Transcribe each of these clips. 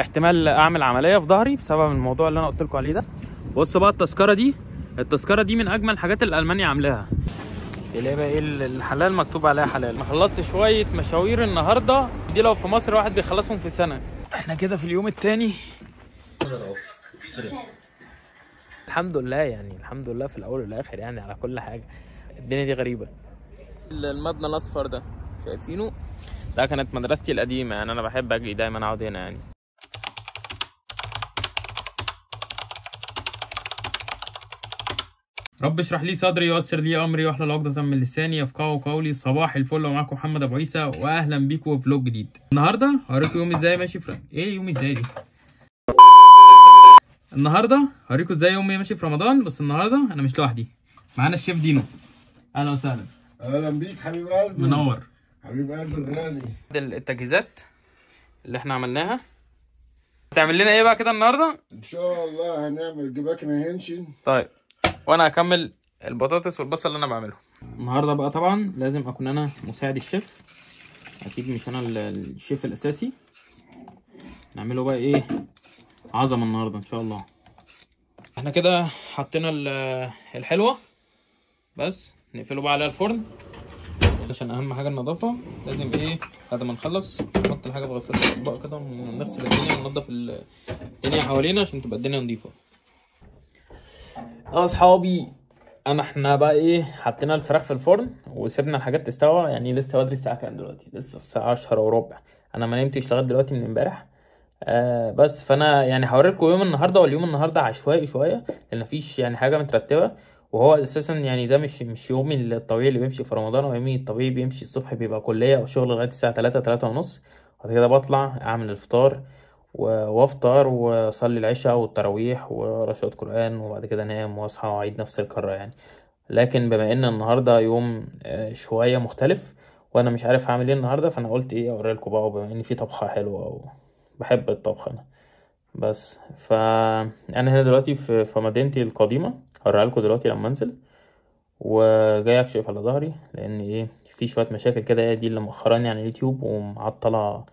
احتمال اعمل عمليه في ظهري بسبب الموضوع اللي انا قلت لكم عليه ده. بص بقى التذكره دي من اجمل الحاجات اللي المانيا عاملاها، اللي هي بقى ايه الحلال مكتوب عليها حلال. انا خلصت شويه مشاوير النهارده، دي لو في مصر واحد بيخلصهم في سنه. احنا كده في اليوم الثاني الحمد لله، يعني الحمد لله في الاول والاخر يعني على كل حاجه. الدنيا دي غريبه. المبنى الاصفر ده شايفينه؟ ده كانت مدرستي القديمه، يعني انا بحب اجي دايما اقعد هنا يعني. رب اشرح لي صدري ويسر لي امري واحلل عقدة من لساني يفقهوا قولي. صباح الفل، ومعاكم محمد ابو عيسى، واهلا بيكم في فلوج جديد. النهارده هوريكم يومي ازاي ماشي ايه يومي ازاي دي. النهارده هوريكم ازاي يومي ماشي في رمضان، بس النهارده انا مش لوحدي، معانا الشيف دينو. اهلا وسهلا. اهلا بيك حبيب قلبي. منور حبيب قلبي الغالي. التجهيزات اللي احنا عملناها هتعمل لنا ايه بقى كده النهارده؟ ان شاء الله هنعمل جباكنا هنشن. طيب وانا هكمل البطاطس والبصل اللي انا بعملهم النهارده بقى. طبعا لازم اكون انا مساعد الشيف، اكيد مش انا الشيف الاساسي. نعمله بقى ايه عظمه النهارده ان شاء الله. احنا كده حطينا الحلوه، بس نقفله بقى عليها الفرن عشان اهم حاجه النظافه. لازم ايه بعد ما نخلص نحط الحاجه في غساله الاطباق كده ونغسل الدنيا وننضف الدنيا حوالينا عشان تبقى الدنيا نظيفه. اصحابي احنا بقى ايه حطينا الفراخ في الفرن وسيبنا الحاجات تستوى. يعني لسه بدري، الساعه كام دلوقتي؟ لسه الساعه 10:15. انا ما نمتش لغايه دلوقتي من امبارح. بس فانا يعني هوريلكم يوم النهارده. واليوم النهارده عشوائي شويه لان مفيش يعني حاجه مترتبه، وهو اساسا يعني ده مش يومي الطبيعي اللي بيمشي في رمضان. ويومي الطبيعي بيمشي الصبح، بيبقى كليه او شغل لغايه الساعه 3:30. بعد كده بطلع اعمل الفطار وافطر واصلي العشاء والتراويح ورشاد قرآن، وبعد كده انام واصحى واعيد نفس الكرة يعني. لكن بما ان النهارده يوم شويه مختلف وانا مش عارف هعمل ايه النهارده، فانا قلت ايه اوريلكم بقى، بما ان في طبخه حلوه وبحب الطبخ انا. بس انا هنا دلوقتي في مدينتي القديمه، هوريها لكم دلوقتي لما انزل. وجاي اكشف على ظهري لان ايه في شويه مشاكل كده، هي دي اللي مؤخراني عن اليوتيوب ومعطله،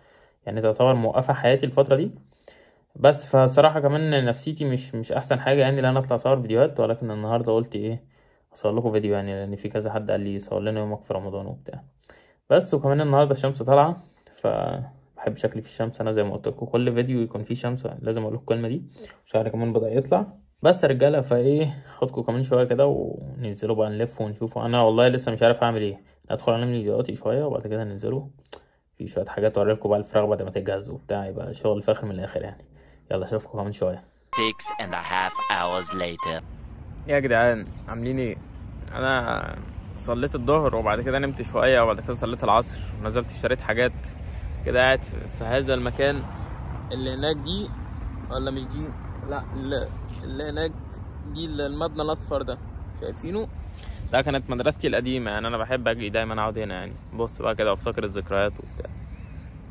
يعني تعتبر موقفه حياتي الفتره دي. بس فصراحة كمان نفسيتي مش احسن حاجة يعني ان انا اطلع اصور فيديوهات. ولكن النهاردة قلت ايه اصور لكم فيديو، يعني لان في كذا حد قال لي صور لنا يومك في رمضان وبتاع. بس وكمان النهاردة الشمس طالعة، فبحب شكلي في الشمس. انا زي ما قلت لكم كل فيديو يكون فيه شمس لازم اقول لكم الكلمة دي. شعري كمان بدأ يطلع. بس يا رجالة فايه خدكم كمان شوية كده وننزلوا بقى نلف ونشوفوا. انا والله لسه مش عارف اعمل ايه. ادخل انام دلوقتي شوية وبعد كده ننزلوا في شوية حاجات اوريلكم بقى الفراخ بعد ما تتجهز وبتاع، يبقى شغل فاخر من الاخر يعني. يلا اشوفكم كمان شويه. 6.5 hours later. يا جدعان عاملين ايه؟ انا صليت الظهر وبعد كده نمت شويه وبعد كده صليت العصر ونزلت اشتريت حاجات كده. قاعد في هذا المكان اللي هناك دي، ولا مش دي، لا اللي هناك دي المبنى الاصفر ده شايفينه؟ ده كانت مدرستي القديمه، يعني انا بحب اجي دايما اقعد هنا يعني. بص بقى كده وافتكر الذكريات وبتاع.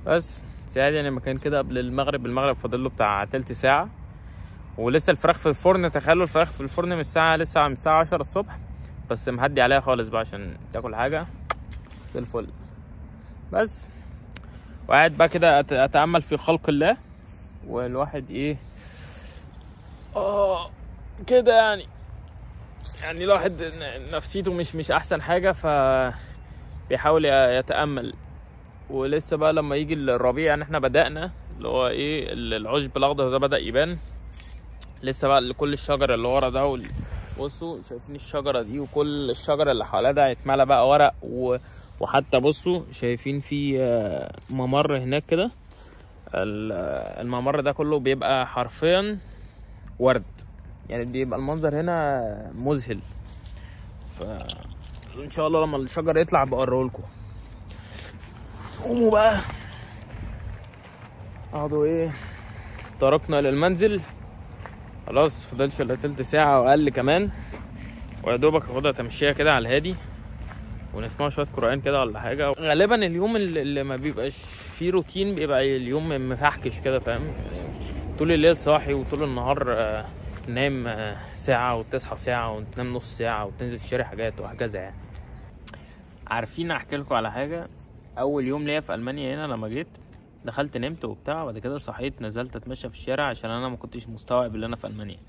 بس ساعد يعني المكان كده قبل المغرب فاضل له بتاع تلت ساعه ولسه الفراخ في الفرن. تخيلوا الفراخ في الفرن من الساعه 10 الصبح، بس مهدي عليها خالص بقى عشان تاكل حاجه زي الفل. بس وقاعد بقى كده اتامل في خلق الله، والواحد ايه كده يعني الواحد نفسيته مش احسن حاجه، ف بيحاول يتامل. ولسه بقى لما يجي الربيع يعني احنا بدأنا اللي هو ايه العشب الاخضر ده بدأ يبان. لسه بقى كل الشجر اللي ورا ده بصوا شايفين الشجرة دي، وكل الشجر اللي حواليها ده هيتملى بقى ورق وحتى بصوا شايفين في ممر هناك كده. الممر ده كله بيبقى حرفيا ورد، يعني بيبقى المنظر هنا مذهل. فإن شاء الله لما الشجر يطلع بقرره لكم. قوموا بقى اقعدوا ايه، تركنا للمنزل خلاص. فضلش الا تلت ساعة واقل كمان، ويا دوبك اخدها تمشيها كده على الهادي ونسمع شوية قرآن كده ولا حاجة. غالبا اليوم اللي ما بيبقاش فيه روتين بيبقى اليوم مفحكش كده، فاهم؟ طول الليل صاحي وطول النهار نام ساعة وتصحى ساعة وتنام نص ساعة وتنزل تشتري حاجات وهكذا يعني. عارفين احكي لكم على حاجة؟ اول يوم ليا في المانيا هنا لما جيت دخلت نمت وبتاع، بعد كده صحيت نزلت اتمشى في الشارع عشان انا ما كنتش مستوعب اللي انا في المانيا.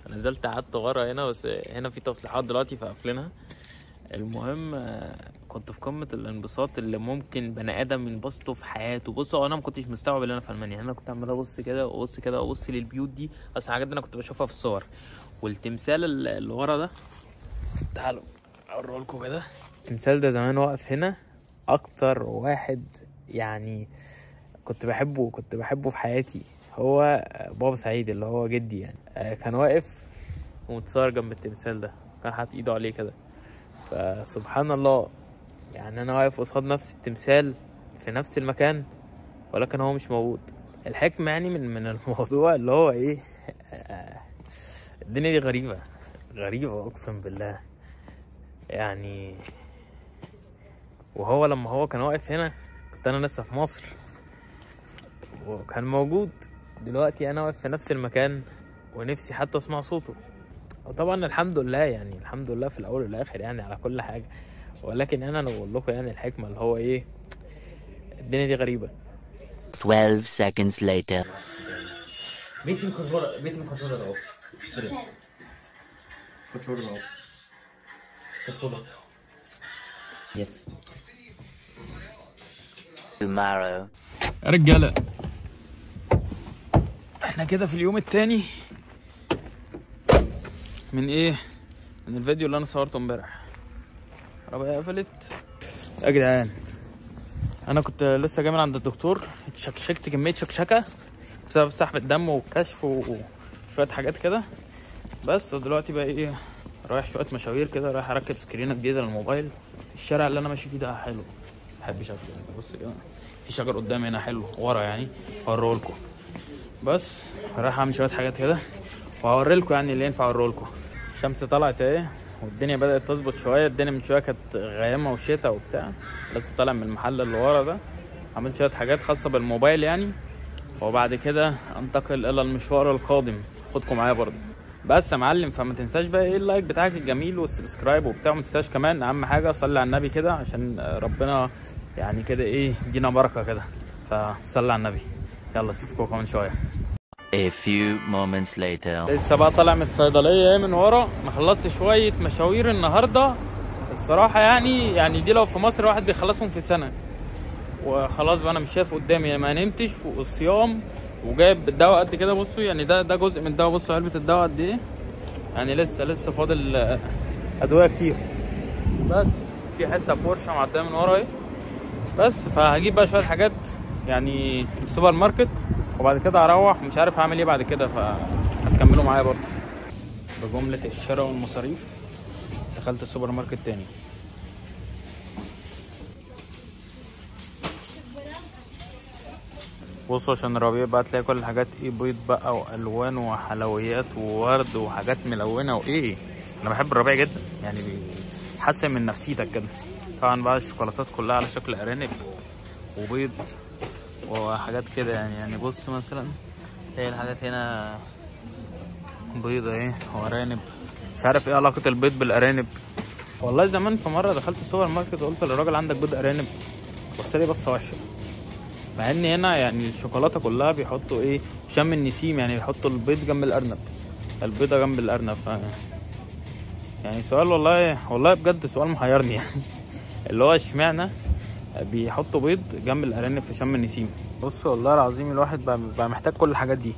نزلت قعدت ورا هنا، بس هنا في تصليحات دلوقتي فقافلينها. المهم كنت في قمه الانبساط اللي ممكن بني ادم ينبسطه في حياته. بصوا انا ما كنتش مستوعب اللي انا في المانيا. انا كنت عمال ابص كده وابص كده وابص للبيوت دي، اصل الحاجات دي انا كنت بشوفها في الصور. والتمثال اللي ورا ده، تعالوا اوريه لكم كده. التمثال ده زمان واقف هنا، اكتر واحد يعني كنت بحبه في حياتي هو بابا سعيد اللي هو جدي يعني. كان واقف ومتصور جنب التمثال ده، كان حاطط ايده عليه كده. فسبحان الله يعني انا واقف قصاد نفس التمثال في نفس المكان، ولكن هو مش موجود. الحكمة يعني من الموضوع اللي هو ايه، الدنيا دي غريبة اقسم بالله يعني. وهو لما هو كان واقف هنا كنت انا لسه في مصر وكان موجود. دلوقتي انا واقف في نفس المكان ونفسي حتى اسمع صوته. وطبعا الحمد لله يعني، الحمد لله في الاول والاخر يعني على كل حاجة. ولكن انا بقول لكم يعني الحكمة اللي هو ايه، الدنيا دي غريبة. 12 seconds later. Bitte im Controller drauf. Bitte. Controller drauf. Controller. Jetzt. Tomorrow. يا رجالة احنا كده في اليوم التاني من ايه، من الفيديو اللي انا صورته امبارح. العربية قفلت يا جدعان. انا كنت لسه جاي من عند الدكتور، اتشكشكت كمية شكشكة بسبب سحب الدم والكشف وشوية حاجات كده بس. ودلوقتي بقى ايه، رايح شوية مشاوير كده، رايح اركب سكرينة جديدة للموبايل. الشارع اللي انا ماشي فيه ده حلو، بحب شكله. انت بص كده، في شجر قدامي هنا حلو ورا يعني، هوريهولكوا. بس رايح اعمل شوية حاجات كده وهوريلكوا يعني اللي ينفع اوريهولكوا. الشمس طلعت اهي والدنيا بدأت تظبط شوية. الدنيا من شوية كانت غيامة وشتا وبتاع. لسه طالع من المحل اللي ورا ده، عملت شوية حاجات خاصة بالموبايل يعني. وبعد كده انتقل الى المشوار القادم، خدكم معايا برضه. بس يا معلم، فما تنساش بقى ايه اللايك بتاعك الجميل والسبسكرايب وبتاع. ما تنساش كمان اهم حاجة صلي على النبي كده، عشان ربنا يعني كده ايه يدينا بركة كده. فصلي على النبي. يلا اشوفكم كمان شوية. A few moments later. لسه بقى طالع من الصيدليه ايه من ورا، ما خلصت شويه مشاوير النهارده الصراحه يعني دي لو في مصر واحد بيخلصهم في سنه. وخلاص بقى انا مش شايف قدامي، ما نمتش والصيام وجايب الدواء قد كده. بصوا يعني ده جزء من الدواء. بصوا علبه الدواء قد ايه يعني، لسه فاضل ادويه كتير. بس في حته بورشه معديه من ورا اهي. بس فهجيب بقى شويه حاجات يعني السوبر ماركت، وبعد كده هروح مش عارف هعمل ايه بعد كده، فهتكملوا معايا برضه. بجملة الشراء والمصاريف دخلت السوبر ماركت تاني. بصوا عشان الربيع بقى تلاقي كل الحاجات ايه، بيض بقى والوان وحلويات وورد وحاجات ملونه وايه. انا بحب الربيع جدا يعني، بيحسن من نفسيتك كده. طبعا بقى الشوكولاتات كلها على شكل ارانب وبيض وحاجات كده يعني بص مثلا هي الحاجات هنا بيضة ايه وارانب. مش عارف ايه علاقة البيض بالارانب. والله زمان في مرة دخلت السوبر ماركت وقلت للراجل عندك بيض ارانب، بص لي بصة وحشة. مع ان هنا يعني الشوكولاتة كلها بيحطوا ايه، شم النسيم يعني، بيحطوا البيض جنب الارنب، البيضة جنب الارنب. يعني سؤال والله بجد سؤال محيرني يعني اللي هو اشمعنى بيحطوا بيض جنب الارانب في شم النسيم. بص والله العظيم الواحد بقى محتاج كل الحاجات دي،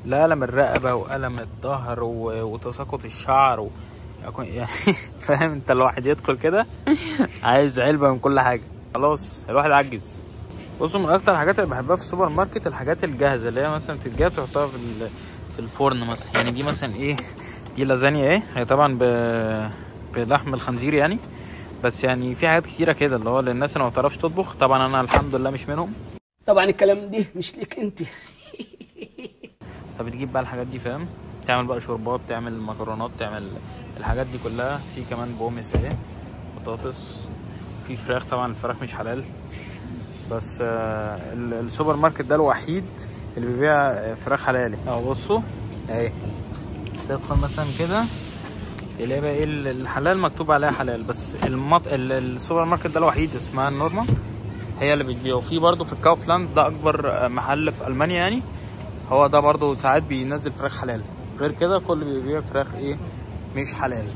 لا ألم الرقبة وألم الظهر وتساقط الشعر يعني فاهم انت، الواحد يدخل كده عايز علبة من كل حاجة، خلاص الواحد عجز. بصوا من اكتر الحاجات اللي بحبها في السوبر ماركت الحاجات الجاهزة اللي هي مثلا تتجاب تحطها في الفرن مثلا. يعني دي مثلا ايه، دي لازانيا ايه، هي طبعا بلحم الخنزير يعني، بس يعني في حاجات كتيرة كده اللي هو للناس اللي ما بتعرفش تطبخ. طبعا انا الحمد لله مش منهم. طبعا الكلام دي مش ليك انت فبتجيب بقى الحاجات دي فاهم، تعمل بقى شوربات، تعمل مكرونات، تعمل الحاجات دي كلها. في كمان بومس اهي، بطاطس، في فراخ. طبعا الفراخ مش حلال، بس السوبر ماركت ده الوحيد اللي بيبيع فراخ حلال اهو. بصوا اهي، تدخل مثلا كده تلاقي بقى ايه الحلال مكتوب عليها حلال، بس السوبر ماركت ده الوحيد اسمها النورما هي اللي بتبيع. وفي برضه في الكاوفلاند ده اكبر محل في المانيا يعني، هو ده برضه ساعات بينزل فراخ حلال. غير كده كل بيبيع فراخ ايه مش حلال.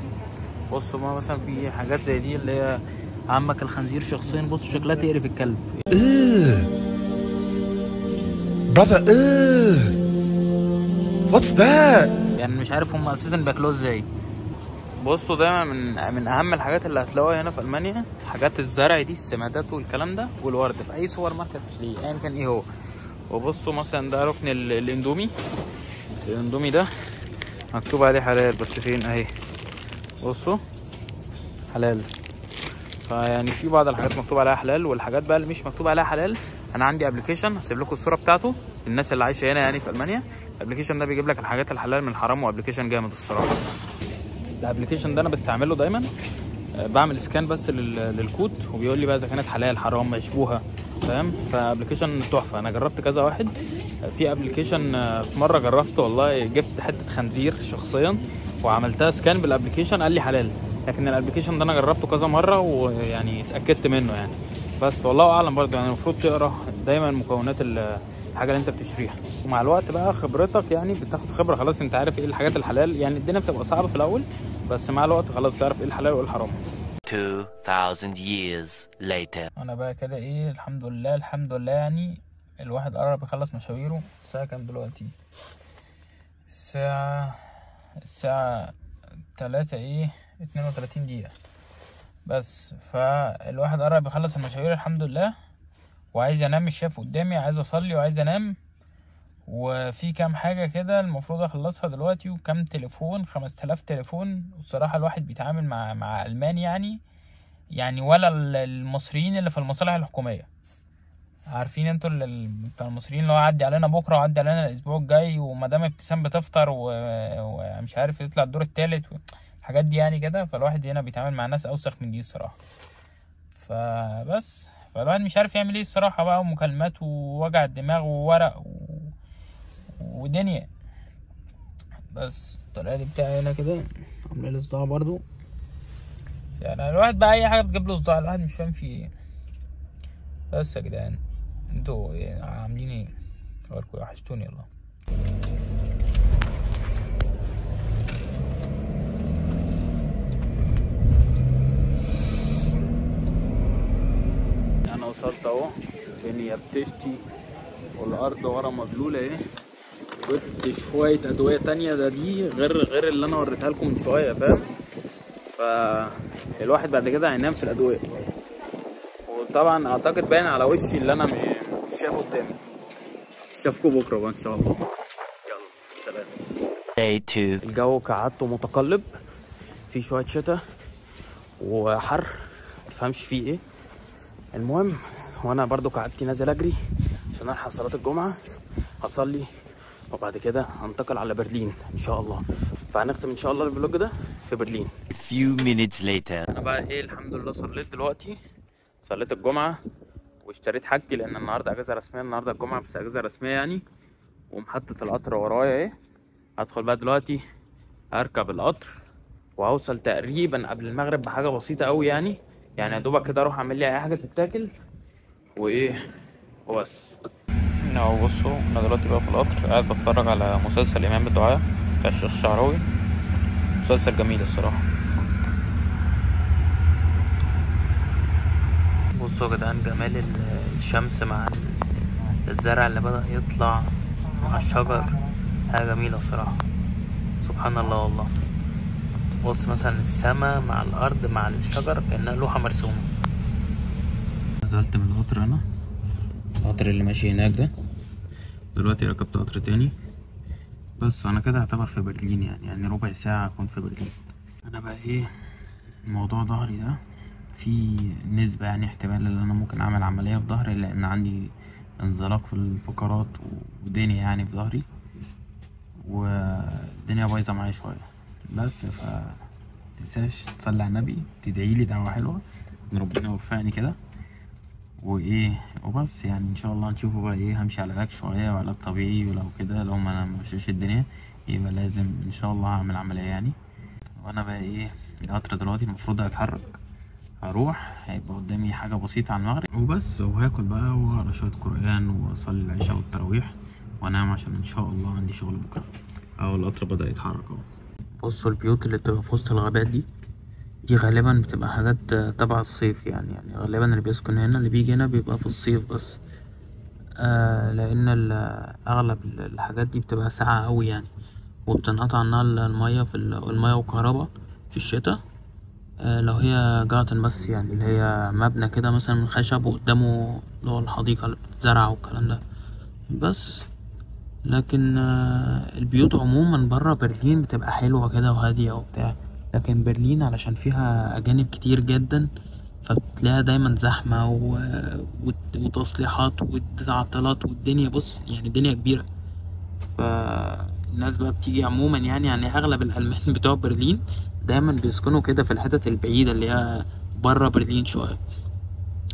بصوا ما مثلا في حاجات زي دي اللي هي عمك الخنزير شخصيا، بصوا شكلها تقرف الكلب. brother what's that يعني مش عارف هم اساسا بياكلوه ازاي. بصوا دايما من اهم الحاجات اللي هتلاقوها هنا في المانيا حاجات الزرع دي، السمادات والكلام ده والورد في اي سوبر ماركت تلاقيه ايا كان ايه هو. وبصوا مثلا ده ركن الاندومي. الاندومي ده مكتوب عليه حلال، بس فين اهي بصوا حلال. فيعني في بعض الحاجات مكتوب عليها حلال، والحاجات بقى اللي مش مكتوب عليها حلال انا عندي ابلكيشن هسيب لكم الصوره بتاعته الناس اللي عايشه هنا يعني في المانيا. الابلكيشن ده بيجيب لك الحاجات الحلال من الحرام، وابلكيشن جامد الصراحه. الابلكيشن ده انا بستعمله دايما، بعمل سكان بس للكود وبيقول لي بقى اذا كانت حلال حرام مشبوهه، فاهم؟ فابلكيشن تحفه. انا جربت كذا واحد. في ابلكيشن في مره جربت والله جبت حته خنزير شخصيا وعملتها سكان بالابلكيشن قال لي حلال، لكن الابلكيشن ده انا جربته كذا مره ويعني اتاكدت منه يعني. بس والله اعلم برضه يعني المفروض تقرا دايما مكونات الحاجه اللي انت بتشتريها، ومع الوقت بقى خبرتك يعني بتاخد خبره خلاص، انت عارف ايه الحاجات الحلال. يعني الدنيا بتبقى صعبه في الاول بس مع الوقت خلاص بتعرف ايه الحلال وايه الحرام. 2000 years later. انا بقى كده ايه الحمد لله يعني الواحد قرب يخلص مشاويره. الساعه كام دلوقتي؟ الساعه 3 ايه 32 دقيقه بس. فالواحد قرب يخلص المشاوير الحمد لله، وعايز انام مش شايف قدامي، عايز اصلي وعايز انام، وفي كام حاجه كده المفروض اخلصها دلوقتي، وكام تليفون 5000 تليفون. والصراحه الواحد بيتعامل مع المان يعني ولا المصريين اللي في المصالح الحكوميه. عارفين انتوا بتاع المصريين اللي هو عدي علينا بكره وعدي علينا الاسبوع الجاي، ومدام ابتسام بتفطر ومش عارف يطلع الدور الثالث الحاجات دي يعني كده. فالواحد هنا بيتعامل مع ناس اوسخ من دي الصراحه. فالواحد مش عارف يعمل ايه الصراحه بقى، ومكالمات ووجع الدماغ وورق ودنيا. بس الطريقه دي بتاعي هنا كده عامله لي صداع برضو. يعني الواحد بقى اي حاجه بتجيب له صداع، الواحد مش فاهم في ايه. بس يا جدعان انتوا عاملين ايه؟ اخباركم وحشتوني والله. انا وصلت اهو، الدنيا بتشتي والارض ورا مبلوله ايه. جبت شويه ادويه تانية، ده دي غير اللي انا وريتها لكم من شويه، فاهم؟ فالواحد بعد كده هينام في الادويه. وطبعا اعتقد باين على وشي اللي انا مش شايفه قدامي. اشوفكم بكره بقى ان شاء الله. يلا سلام. Day 2. الجو كعادته متقلب، في شويه شتاء وحر متفهمش فيه ايه. المهم وانا برضو كعادتي نازل اجري عشان الحق صلاه الجمعه، هصلي وبعد كده هنتقل على برلين ان شاء الله. فهنختم ان شاء الله الفلوج ده في برلين. Few minutes later. انا بقى ايه الحمد لله صليت دلوقتي، صليت الجمعه واشتريت حاجتي لان النهارده اجازه رسميه، النهارده الجمعه بس اجازه رسميه يعني. ومحطه القطر ورايا ايه. هدخل بقى دلوقتي اركب القطر وهوصل تقريبا قبل المغرب بحاجه بسيطه قوي يعني يا دوبك كده اروح اعمل لي اي حاجه تتاكل وايه وبس. اهو بصوا انا دلوقتي بقى في القطر قاعد بتفرج على مسلسل امام الدعاء بتاع الشيخ الشعراوي. مسلسل جميل الصراحه. بصوا يا جدعان جمال الشمس مع الزرع اللي بدأ يطلع مع الشجر، حاجه جميله الصراحه. سبحان الله والله. بص مثلا السماء مع الارض مع الشجر كأنها لوحه مرسومه. نزلت من القطر انا، القطر اللي ماشي هناك ده، دلوقتي ركبت قطر تاني. بس انا كده اعتبر في برلين يعني ربع ساعه اكون في برلين. انا بقى ايه موضوع ظهري ده في نسبه يعني احتمال ان انا ممكن اعمل عمليه في ظهري، لان عندي انزلاق في الفقرات ودنيا يعني في ظهري، والدنيا بايظه معايا شويه. بس متنساش تصلي على النبي، تدعيلي دعوه حلوه ان ربنا يوفقني كده وايه وبس. يعني ان شاء الله نشوفه بقى ايه، همشي على علاج شويه وعلاج طبيعي، ولو كده لو ما انا مشيش الدنيا يبقى لازم ان شاء الله هعمل عمليه يعني. وانا بقى ايه القطر دلوقتي المفروض هيتحرك، هروح هيبقى قدامي حاجة بسيطة على المغرب وبس، وهاكل بقى واقرا شوية قرآن واصلي العشاء والتراويح وانام عشان ان شاء الله عندي شغل بكرة. اهو القطر بدأ يتحرك اهو. بصوا البيوت اللي بتبقى في وسط الغابات دي غالبا بتبقى حاجات تبع الصيف، يعني غالبا اللي بيسكن هنا اللي بيجي هنا بيبقى في الصيف بس. لان اغلب الحاجات دي بتبقى ساقعة قوي يعني، وبتنقطع عنها المية في المية والكهرباء في الشتاء. لو هي جارتن بس، يعني اللي هي مبنى كده مثلا من خشب وقدامه اللي هو الحديقة اللي بتتزرع والكلام ده بس. لكن البيوت عموما برا برلين بتبقى حلوة كده وهادية وبتاع، لكن برلين علشان فيها أجانب كتير جدا فبتلاقيها دايما زحمة وتصليحات وتعطيلات والدنيا، بص يعني الدنيا كبيرة. فالناس بقى بتيجي عموما يعني أغلب الألمان بتوع برلين دايما بيسكنوا كده في الحتت البعيدة اللي هي برا برلين شوية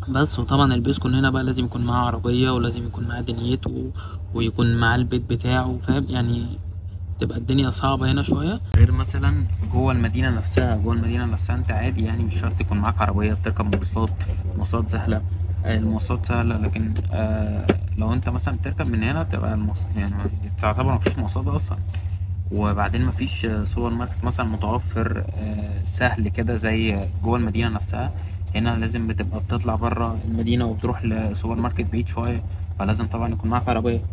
بس. وطبعا اللي بيسكن هنا بقى لازم يكون معاه عربية ولازم يكون معاه دنيته ويكون معاه البيت بتاعه، فاهم يعني تبقى الدنيا صعبة هنا شوية. غير مثلا جوه المدينة نفسها انت عادي يعني مش شرط يكون معاك عربية تركب مواصلات سهلة. المواصلات سهلة، لكن لو انت مثلا بتركب من هنا تبقى يعني تعتبر مفيش مواصلات اصلا. وبعدين مفيش سوبر ماركت مثلا متوفر سهل كده زي جوه المدينة نفسها. هنا لازم بتبقى بتطلع برا المدينة وبتروح لسوبر ماركت بعيد شوية، فلازم طبعا يكون معاك عربية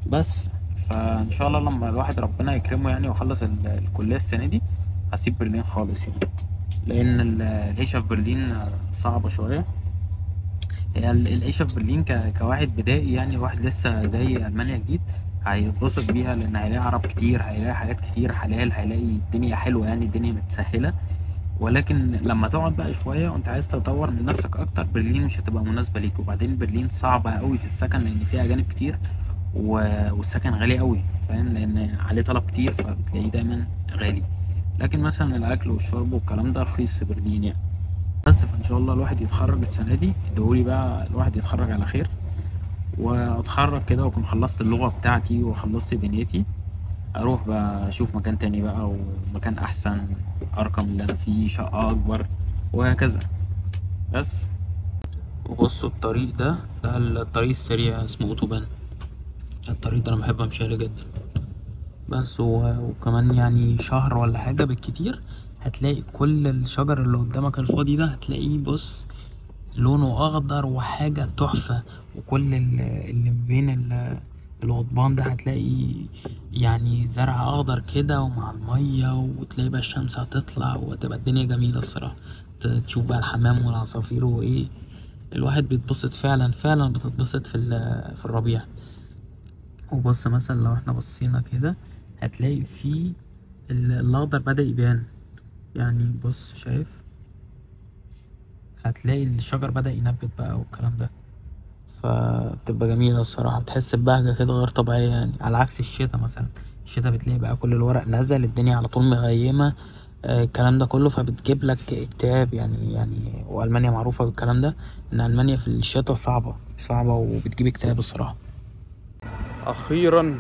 بس. فإن شاء الله لما الواحد ربنا يكرمه يعني ويخلص الكلية السنة دي هسيب برلين خالص يعني، لأن العيشة في برلين صعبة شوية. هي العيشة في برلين كواحد بدائي يعني، واحد لسه جاي ألمانيا جديد هيتبسط بيها لأن هيلاقي عرب كتير، هيلاقي حاجات كتير حلال، هيلاقي الدنيا حلوة يعني الدنيا متسهلة. ولكن لما تقعد بقى شوية وانت عايز تطور من نفسك أكتر برلين مش هتبقى مناسبة ليك. وبعدين برلين صعبة أوي في السكن لأن فيها أجانب كتير والسكن غالي أوي، فاهم، لأن عليه طلب كتير فبتلاقيه دايما غالي. لكن مثلا الأكل والشرب والكلام ده رخيص في برلين يعني بس. فإن شاء الله الواحد يتخرج السنة دي، ادعولي بقى الواحد يتخرج على خير وأتخرج كده وأكون خلصت اللغة بتاعتي وخلصت دنيتي، اروح بقى اشوف مكان تاني بقى ومكان احسن، ارقم اللي انا فيه، شقة اكبر وهكذا بس. وبصوا الطريق ده الطريق السريع اسمه اوتوبان. الطريق ده انا بحب امشي عليه جدا بس. وكمان يعني شهر ولا حاجة بالكتير هتلاقي كل الشجر اللي قدامك الفاضي ده هتلاقيه بص لونه اخضر وحاجة تحفة. وكل اللي بين القضبان ده هتلاقي يعني زرع اخضر كده ومع المية، وتلاقي بقى الشمس هتطلع وتبقى الدنيا جميلة الصراحة. تشوف بقى الحمام والعصافير وايه، الواحد بيتبسط فعلا بتتبسط في الربيع. وبص مثلا لو احنا بصينا كده هتلاقي في الاخضر بدأ يبان يعني، بص شايف هتلاقي الشجر بدأ ينبت بقى والكلام ده، فبتبقى جميلة الصراحة، بتحس ببهجة كده غير طبيعية يعني. على عكس الشتا مثلا، الشتا بتلاقي بقى كل الورق نزل، الدنيا على طول مغيمة الكلام ده كله، فبتجيب لك اكتئاب يعني. وألمانيا معروفة بالكلام ده، إن ألمانيا في الشتا صعبة وبتجيب اكتئاب الصراحة. أخيرا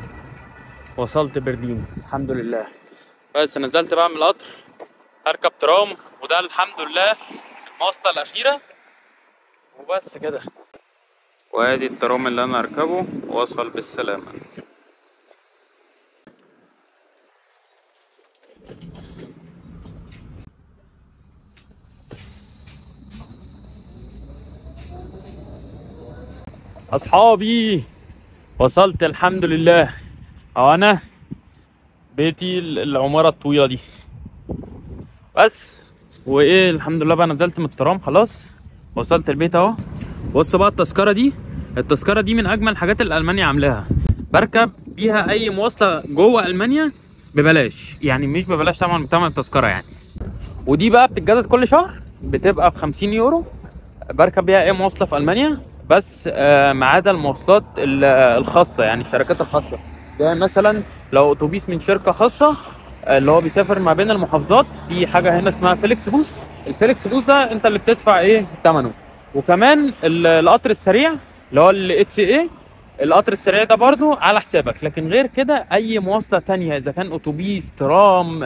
وصلت برلين الحمد لله. بس نزلت بقى من القطر هركب ترام، وده الحمد لله المواصلة الأخيرة وبس كده. وادي الترام اللي انا اركبه وصل بالسلامة. اصحابي وصلت الحمد لله. انا بيتي العمارة الطويلة دي بس. وايه الحمد لله بقى نزلت من الترام خلاص وصلت البيت اهو. بص بقى التذكرة دي من اجمل الحاجات اللي المانيا عاملاها، بركب بيها اي مواصلة جوه المانيا ببلاش، يعني مش ببلاش طبعا بتمن التذكرة يعني. ودي بقى بتتجدد كل شهر بتبقى ب50 يورو، بركب بيها اي مواصلة في المانيا بس ما عدا المواصلات الخاصة يعني الشركات الخاصة. يعني مثلا لو اتوبيس من شركة خاصة اللي هو بيسافر ما بين المحافظات، في حاجة هنا اسمها فيليكس بوس. الفيليكس بوس ده انت اللي بتدفع ايه ثمنه. وكمان القطر السريع اللي هو الاتش اي، القطر السريع ده برضو على حسابك. لكن غير كده اي مواصلة تانية اذا كان اتوبيس ترام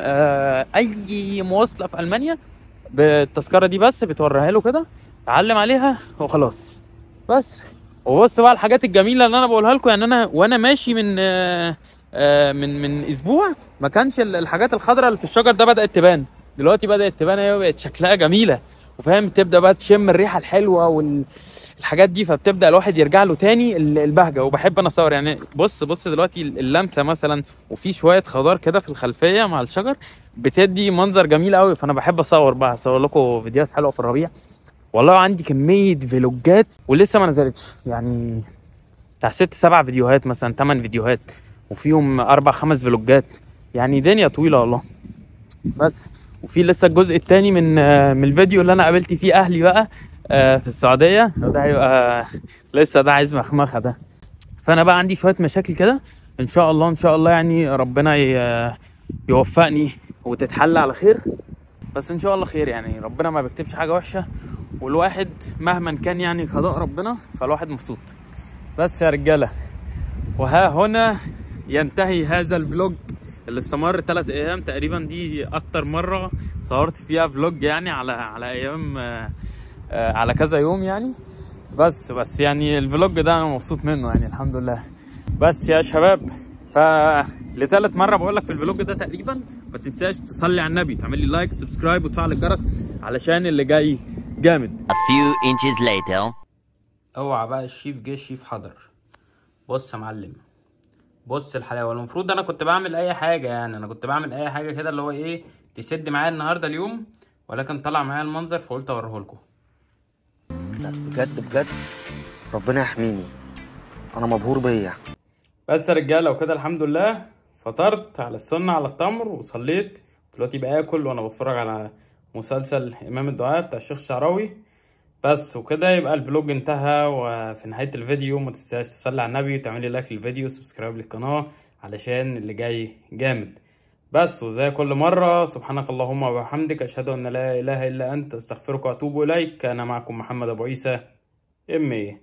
اي مواصلة في المانيا بالتذكره دي بس بتوريها له كده، تعلم عليها وخلاص. بس وبص بقى الحاجات الجميله اللي انا بقولها لكم، يعني انا وانا ماشي من اسبوع ما كانش الحاجات الخضراء اللي في الشجر ده بدات تبان، دلوقتي بدات تبان اهي وبقت شكلها جميله وفاهم، تبدا بقى تشم الريحه الحلوه والحاجات دي، فبتبدا الواحد يرجع له تاني البهجه. وبحب انا اصور يعني، بص دلوقتي اللمسه مثلا وفي شويه خضار كده في الخلفيه مع الشجر بتدي منظر جميل قوي، فانا بحب اصور بقى، اصور لكم فيديوهات حلوه في الربيع. والله عندي كميه فلوجات ولسه ما نزلتش، يعني بتاع 6-7 فيديوهات مثلا، 8 فيديوهات وفيهم 4-5 فلوجات، يعني دنيا طويله والله. بس وفي لسه الجزء الثاني من الفيديو اللي انا قابلت فيه اهلي بقى في السعوديه، وده هيبقى لسه ده عايز مخمخه ده. فانا بقى عندي شويه مشاكل كده، ان شاء الله يعني ربنا يوفقني وتتحل على خير، بس ان شاء الله خير، يعني ربنا ما بيكتبش حاجه وحشه، والواحد مهما كان يعني قضاء ربنا فالواحد مبسوط. بس يا رجاله، وها هنا ينتهي هذا الفلوج اللي استمر 3 ايام تقريبا، دي اكتر مره صورت فيها فلوج يعني على ايام على كذا يوم يعني. بس يعني الفلوج ده انا مبسوط منه يعني الحمد لله. بس يا شباب، لثالث مره بقول لك في الفلوج ده تقريبا، ما تنساش تصلي على النبي، تعمل لي لايك سبسكرايب وتفعل الجرس علشان اللي جاي جامد. A few inches later. اوعى بقى الشيف جه، الشيف حضر. بص يا معلم، بص الحلاوه. المفروض انا كنت بعمل اي حاجه، يعني انا كنت بعمل اي حاجه كده اللي هو ايه تسد معايا النهارده اليوم، ولكن طلع معايا المنظر فقلت اوريه لكم. لا بجد ربنا يحميني، انا مبهور بيا. بس يا رجاله وكده الحمد لله، فطرت على السنه على التمر وصليت، دلوقتي باكل وانا بتفرج على مسلسل امام الدعاء بتاع الشيخ الشعراوي. بس وكده يبقى الفلوج انتهى، وفي نهايه الفيديو ما تنساش تصلي على النبي وتعملي لايك للفيديو وسبسكرايب للقناه علشان اللي جاي جامد. بس وزي كل مره، سبحانك اللهم وبحمدك، اشهد ان لا اله الا انت، استغفرك واتوب اليك. انا معكم محمد ابو عيسى ام